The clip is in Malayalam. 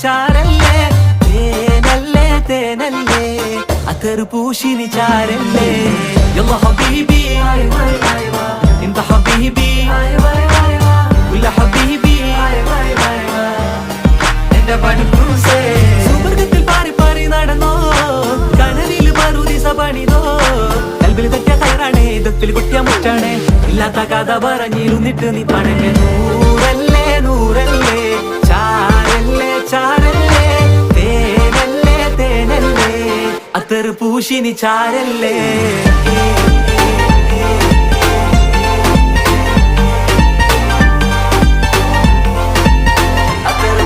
ചാരല്ലേ തേനല്ലേ തേനല്ലേ അത്തർ പൂശിനി ചാരല്ലേ യല്ലാ ഹബീബി انت حبيبي كل حبيبي എന്റെ പടുക്കൂസേ സുവർഗത്തിൽ പാറി പാറി നടന്നോ കനവിൽ മറുദിസ പണിതോ കൽബിൽ തെറ്റിയ കയറാണേ ഇതത്തിൽ കുട്ടിയ മുറ്റാണേ ഇല്ലാത്ത കഥ പറഞ്ഞിരുന്നിട്ട് നീ പണങ്ങ നൂറല്ലേ നൂറല്ലേ ചാരല്ലേ ചാരല്ലേ തേനല്ലേ തേനല്ലേ അത്തർ പൂശിനി ചാരല്ലേ